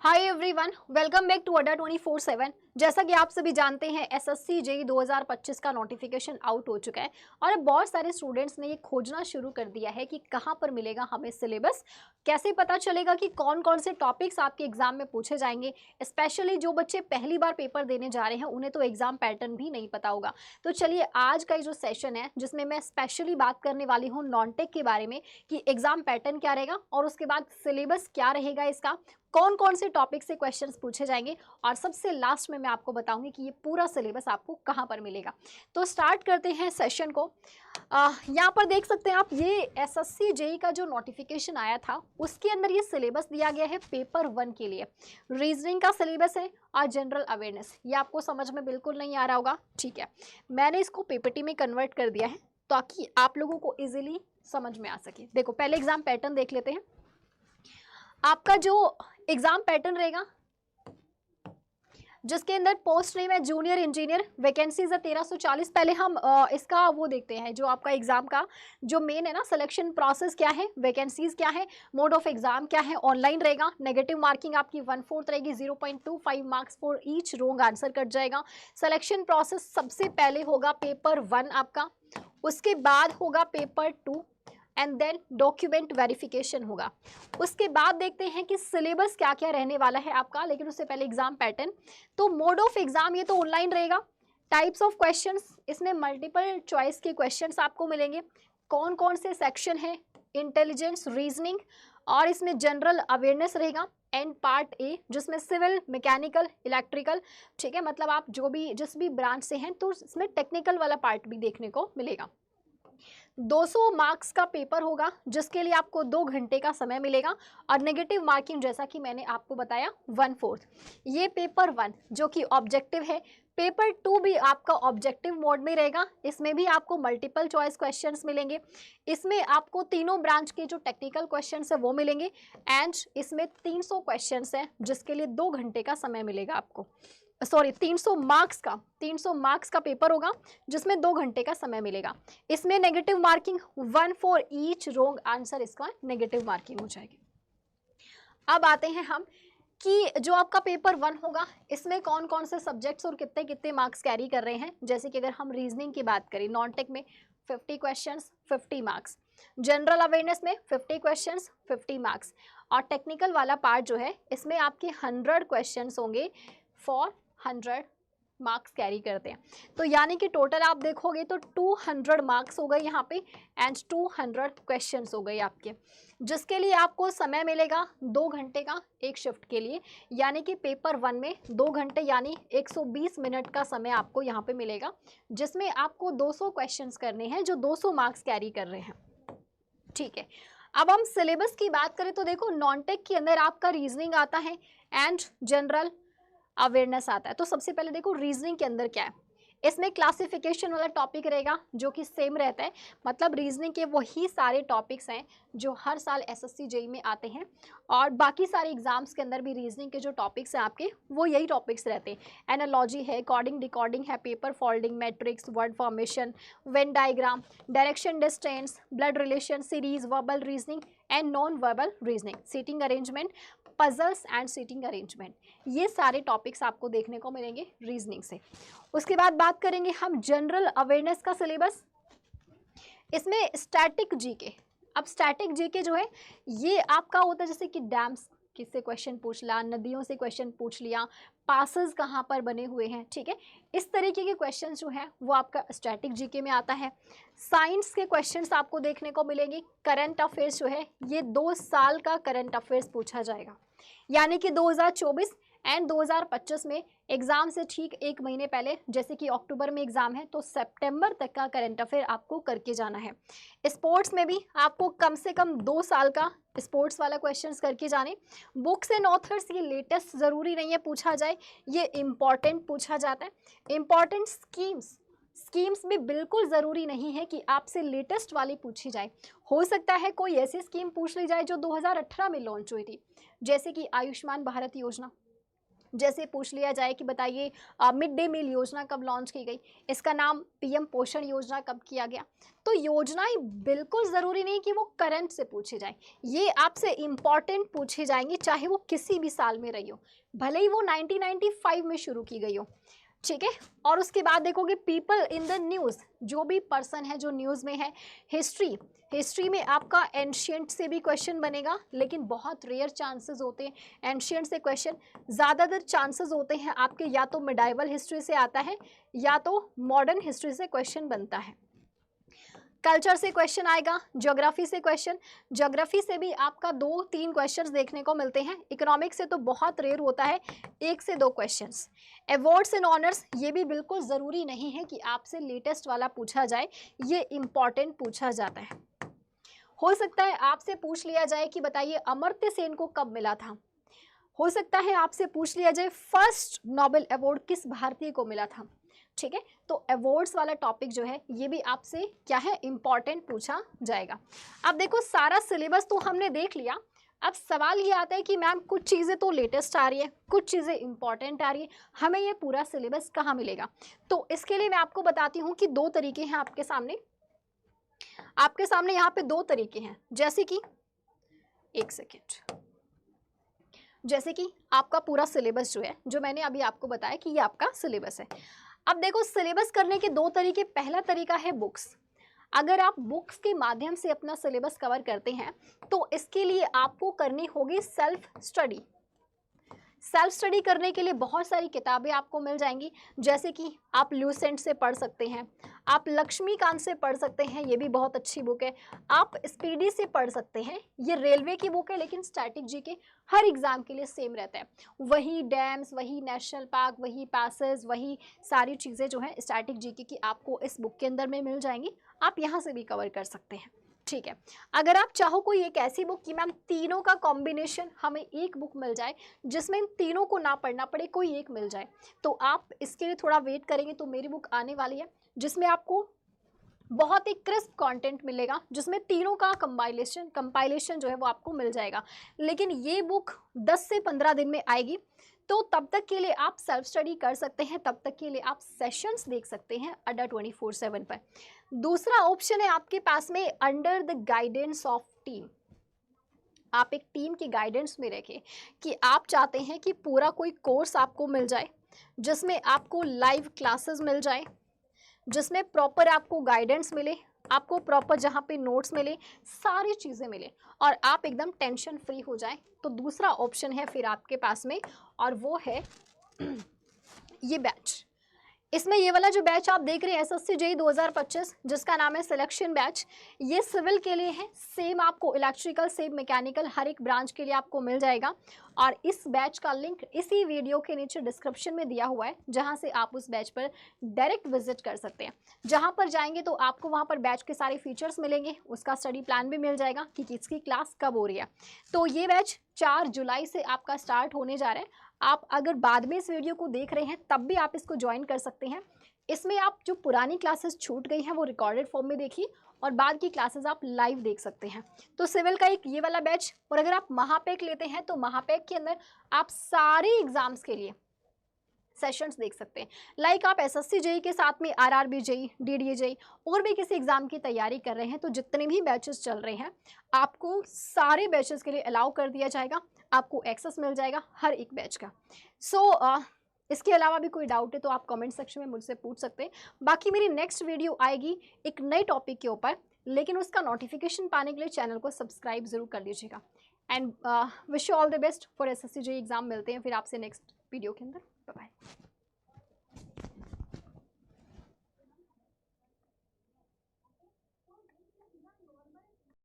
Hi everyone, welcome back to Adda 24/7। जैसा कि आप सभी जानते हैं एसएससी जेई 2025 का नोटिफिकेशन आउट हो चुका है और अब बहुत सारे स्टूडेंट्स ने ये खोजना शुरू कर दिया है कि कहाँ पर मिलेगा हमें सिलेबस, कैसे पता चलेगा कि कौन कौन से टॉपिक्स आपके एग्जाम में पूछे जाएंगे। स्पेशली जो बच्चे पहली बार पेपर देने जा रहे हैं उन्हें तो एग्जाम पैटर्न भी नहीं पता होगा। तो चलिए आज का जो सेशन है जिसमें मैं स्पेशली बात करने वाली हूँ नॉन-टेक के बारे में कि एग्जाम पैटर्न क्या रहेगा और उसके बाद सिलेबस क्या रहेगा, इसका कौन कौन से टॉपिक से क्वेश्चंस पूछे जाएंगे और सबसे लास्ट में मैं आपको बताऊंगी कि ये पूरा सिलेबस आपको कहाँ पर मिलेगा। तो स्टार्ट करते हैं सेशन को। यहाँ पर देख सकते हैं आप, ये एसएससी जेई का जो नोटिफिकेशन आया था उसके अंदर ये सिलेबस दिया गया है पेपर 1 के लिए। रीजनिंग का सिलेबस है और जनरल अवेयरनेस। ये आपको समझ में बिल्कुल नहीं आ रहा होगा, ठीक है। मैंने इसको पीपीटी में कन्वर्ट कर दिया है ताकि आप लोगों को ईजिली समझ में आ सके। देखो पहले एग्जाम पैटर्न देख लेते हैं। आपका जो एग्जाम पैटर्न रहेगा जिसके अंदर पोस्ट नेम है जूनियर इंजीनियर, वैकेंसीज है 1340। पहले हम इसका वो देखते हैं जो आपका एग्जाम का जो मेन है ना, सिलेक्शन प्रोसेस क्या है, वैकेंसीज क्या है, मोड ऑफ एग्जाम क्या है। ऑनलाइन रहेगा, नेगेटिव मार्किंग आपकी 1/4 रहेगी, 0.25 marks for each wrong answer cut जाएगा। सिलेक्शन प्रोसेस सबसे पहले होगा पेपर 1 आपका, उसके बाद होगा paper 2 and then document verification होगा। उसके बाद देखते हैं कि सिलेबस क्या क्या रहने वाला है आपका, लेकिन उससे पहले एग्जाम पैटर्न। तो मोड ऑफ एग्जाम ये तो ऑनलाइन रहेगा। टाइप्स ऑफ क्वेश्चंस, इसमें मल्टीपल चॉइस के क्वेश्चंस आपको मिलेंगे। कौन कौन से सेक्शन है, इंटेलिजेंस, रीजनिंग और इसमें जनरल अवेयरनेस रहेगा। एंड पार्ट ए जिसमें सिविल, मैकेनिकल, इलेक्ट्रिकल, ठीक है, मतलब आप जो भी जिस भी ब्रांच से हैं तो इसमें टेक्निकल वाला पार्ट भी देखने को मिलेगा। 200 मार्क्स का पेपर होगा जिसके लिए आपको 2 घंटे का समय मिलेगा और नेगेटिव मार्किंग जैसा कि मैंने आपको बताया 1/4। ये पेपर 1 जो कि ऑब्जेक्टिव है। पेपर 2 भी आपका ऑब्जेक्टिव मोड में रहेगा। इसमें भी आपको मल्टीपल चॉइस क्वेश्चंस मिलेंगे। इसमें आपको तीनों ब्रांच के जो टेक्निकल क्वेश्चंस है वो मिलेंगे एंड इसमें 300 क्वेश्चंस हैं जिसके लिए 2 घंटे का समय मिलेगा आपको। सॉरी 300 मार्क्स का पेपर होगा जिसमें 2 घंटे का समय मिलेगा। इसमें negative marking 1 for each wrong answer, इसका नेगेटिव मार्किंग हो जाएगी। अब आते हैं हम कि जो आपका पेपर 1 होगा इसमें कौन कौन से सब्जेक्ट्स और कितने कितने मार्क्स कैरी कर रहे हैं। जैसे कि अगर हम रीजनिंग की बात करें, नॉन टेक में 50 क्वेश्चंस 50 मार्क्स, जनरल अवेयरनेस में 50 क्वेश्चंस 50 मार्क्स और टेक्निकल वाला पार्ट जो है इसमें आपके 100 क्वेश्चंस होंगे फॉर 100 मार्क्स कैरी करते हैं। तो यानी कि टोटल आप देखोगे तो 200 मार्क्स हो गए यहाँ पे एंड 200 क्वेश्चंस हो गए आपके, जिसके लिए आपको समय मिलेगा 2 घंटे का एक शिफ्ट के लिए। यानी कि पेपर 1 में 2 घंटे यानी 120 मिनट का समय आपको यहाँ पे मिलेगा, जिसमें आपको 200 क्वेश्चंस करने हैं जो 200 मार्क्स कैरी कर रहे हैं, ठीक है। अब हम सिलेबस की बात करें तो देखो नॉन टेक के अंदर आपका रीजनिंग आता है एंड जनरल अवेयरनेस आता है। तो सबसे पहले देखो रीजनिंग के अंदर क्या है। इसमें क्लासिफिकेशन वाला टॉपिक रहेगा जो कि सेम रहता है, मतलब रीजनिंग के वही सारे टॉपिक्स हैं जो हर साल एसएससी जेई में आते हैं और बाकी सारे एग्जाम्स के अंदर भी रीजनिंग के जो टॉपिक्स हैं आपके वो यही टॉपिक्स रहते हैं। एनालॉजी है, कोडिंग डिकोडिंग है, paper folding, matrix, word formation, Venn diagram, direction distance, blood relation, series, verbal reasoning and non verbal reasoning, seating arrangement, puzzles and seating arrangement, ये सारे टॉपिक्स आपको देखने को मिलेंगे रीजनिंग से। उसके बाद बात करेंगे हम जनरल अवेयरनेस का सिलेबस। इसमें स्टैटिक जीके। अब स्टैटिक जीके जो है ये आपका होता है जैसे कि डैम्स किससे क्वेश्चन पूछ लिया, नदियों से क्वेश्चन पूछ लिया, पासेस कहाँ पर बने हुए हैं, ठीक है। इस तरीके के क्वेश्चन जो हैं वो आपका स्टैटिक जीके में आता है। साइंस के क्वेश्चंस आपको देखने को मिलेंगे। करंट अफेयर्स जो है ये 2 साल का करंट अफेयर्स पूछा जाएगा, यानी कि 2024 एंड 2025 में एग्जाम से ठीक 1 महीने पहले, जैसे कि अक्टूबर में एग्जाम है तो सितंबर तक का करंट अफेयर आपको करके जाना है। स्पोर्ट्स में भी आपको कम से कम 2 साल का स्पोर्ट्स वाला क्वेश्चंस करके जाने। बुक्स एंड ऑथर्स ये लेटेस्ट ज़रूरी नहीं है पूछा जाए, ये इम्पॉर्टेंट पूछा जाता है। इम्पॉर्टेंट स्कीम्स भी बिल्कुल ज़रूरी नहीं है कि आपसे लेटेस्ट वाली पूछी जाए। हो सकता है कोई ऐसी स्कीम पूछ ली जाए जो 2018 में लॉन्च हुई थी, जैसे कि आयुष्मान भारत योजना, जैसे पूछ लिया जाए कि बताइए मिड डे मील योजना कब लॉन्च की गई, इसका नाम पीएम पोषण योजना कब किया गया। तो योजनाएं बिल्कुल ज़रूरी नहीं कि वो करंट से पूछे जाए, ये आपसे इम्पॉर्टेंट पूछे जाएंगे चाहे वो किसी भी साल में रही हो, भले ही वो 1995 में शुरू की गई हो, ठीक है। और उसके बाद देखोगे पीपल इन द न्यूज़, जो भी पर्सन है जो न्यूज़ में है। हिस्ट्री, हिस्ट्री में आपका एंशियंट से भी क्वेश्चन बनेगा, लेकिन बहुत रेयर चांसेस होते हैं एंशियंट से क्वेश्चन। ज़्यादातर चांसेस होते हैं आपके या तो मिडाइवल हिस्ट्री से आता है या तो मॉडर्न हिस्ट्री से क्वेश्चन बनता है। कल्चर से क्वेश्चन आएगा, ज्योग्राफी से क्वेश्चन, ज्योग्राफी से भी आपका 2-3 क्वेश्चंस देखने को मिलते हैं। इकोनॉमिक्स से तो बहुत रेयर होता है, 1 से 2 क्वेश्चंस। अवार्ड्स एंड ऑनर्स, ये भी बिल्कुल ज़रूरी नहीं है कि आपसे लेटेस्ट वाला पूछा जाए, ये इम्पॉर्टेंट पूछा जाता है। हो सकता है आपसे पूछ लिया जाए कि बताइए अमर्त्य सेन को कब मिला था। हो सकता है आपसे पूछ लिया जाए फर्स्ट नोबेल अवार्ड किस भारतीय को मिला था, ठीक है। तो अवार्ड्स वाला टॉपिक जो है ये भी आपसे क्या है, इम्पॉर्टेंट पूछा जाएगा। अब देखो सारा सिलेबस तो हमने देख लिया, अब सवाल ये आता है कि मैम कुछ चीज़ें तो लेटेस्ट आ रही है, कुछ चीज़ें इंपॉर्टेंट आ रही है, हमें ये पूरा सिलेबस कहाँ मिलेगा। तो इसके लिए मैं आपको बताती हूँ कि 2 तरीके हैं आपके सामने। आपके सामने यहाँ पे 2 तरीके हैं, जैसे कि 1 सेकेंड, जैसे कि आपका पूरा सिलेबस जो है, जो मैंने अभी आपको बताया कि ये आपका सिलेबस है। अब देखो सिलेबस करने के 2 तरीके, पहला तरीका है बुक्स। अगर आप बुक्स के माध्यम से अपना सिलेबस कवर करते हैं तो इसके लिए आपको करनी होगी सेल्फ स्टडी। सेल्फ स्टडी करने के लिए बहुत सारी किताबें आपको मिल जाएंगी, जैसे कि आप ल्यूसेंट से पढ़ सकते हैं, आप लक्ष्मीकांत से पढ़ सकते हैं, ये भी बहुत अच्छी बुक है। आप स्पीडी से पढ़ सकते हैं, ये रेलवे की बुक है लेकिन स्टैटिक जीके हर एग्जाम के लिए सेम रहता है। वही डैम्स, वही नेशनल पार्क, वही पैसेज, वही सारी चीज़ें जो है स्टैटिक जीके की आपको इस बुक के अंदर में मिल जाएंगी, आप यहाँ से भी कवर कर सकते हैं, ठीक है। अगर आप चाहो कोई एक ऐसी बुक कि मैम तीनों का कॉम्बिनेशन हमें एक बुक मिल जाए जिसमें इन तीनों को ना पढ़ना पड़े, कोई एक मिल जाए, तो आप इसके लिए थोड़ा वेट करेंगे तो मेरी बुक आने वाली है जिसमें आपको बहुत ही क्रिस्प कंटेंट मिलेगा, जिसमें तीनों का कंपाइलेशन जो है वो आपको मिल जाएगा। लेकिन ये बुक 10 से 15 दिन में आएगी, तो तब तक के लिए आप सेल्फ स्टडी कर सकते हैं, तब तक के लिए आप सेशंस देख सकते हैं अड्डा 24/7 पर। दूसरा ऑप्शन है आपके पास में under the guidance of team. आप एक टीम की गाइडेंस में रखें कि आप चाहते हैं कि पूरा कोई कोर्स आपको मिल जाए जिसमें आपको लाइव क्लासेस मिल जाए, जिसमें प्रॉपर आपको गाइडेंस मिले, आपको प्रॉपर जहाँ पे नोट्स मिले, सारी चीज़ें मिले और आप एकदम टेंशन फ्री हो जाए, तो दूसरा ऑप्शन है फिर आपके पास में, और वो है ये बैच। इसमें ये वाला जो बैच आप देख रहे हैं एसएससी जेईई 2025, जिसका नाम है सिलेक्शन बैच, ये सिविल के लिए है। सेम आपको इलेक्ट्रिकल, सेम मैकेनिकल, हर एक ब्रांच के लिए आपको मिल जाएगा। और इस बैच का लिंक इसी वीडियो के नीचे डिस्क्रिप्शन में दिया हुआ है, जहां से आप उस बैच पर डायरेक्ट विजिट कर सकते हैं। जहां पर जाएंगे तो आपको वहां पर बैच के सारे फीचर्स मिलेंगे, उसका स्टडी प्लान भी मिल जाएगा कि किसकी क्लास कब हो रही है। तो ये बैच 4 जुलाई से आपका स्टार्ट होने जा रहा है। आप अगर बाद में इस वीडियो को देख रहे हैं तब भी आप इसको ज्वाइन कर सकते हैं। इसमें आप जो पुरानी क्लासेस छूट गई हैं वो रिकॉर्डेड फॉर्म में देखिए, और बाद की क्लासेस आप लाइव देख सकते हैं। तो सिविल का एक ये वाला बैच, और अगर आप महापैक लेते हैं तो महापैक के अंदर आप सारे एग्जाम्स के लिए सेशंस देख सकते हैं। लाइक आप एसएससी जेईई के साथ में आरआरबी जेईई, डीडीए जेईई और भी किसी एग्जाम की तैयारी कर रहे हैं तो जितने भी बैचेस चल रहे हैं आपको सारे बैचेस के लिए अलाउ कर दिया जाएगा, आपको एक्सेस मिल जाएगा हर एक बैच का। इसके अलावा भी कोई डाउट है तो आप कमेंट सेक्शन में मुझसे पूछ सकते हैं। बाकी मेरी नेक्स्ट वीडियो आएगी एक नए टॉपिक के ऊपर, लेकिन उसका नोटिफिकेशन पाने के लिए चैनल को सब्सक्राइब जरूर कर लीजिएगा। And wish you all the best for SSC JEE exam. मिलते हैं फिर आपसे नेक्स्ट वीडियो के अंदर।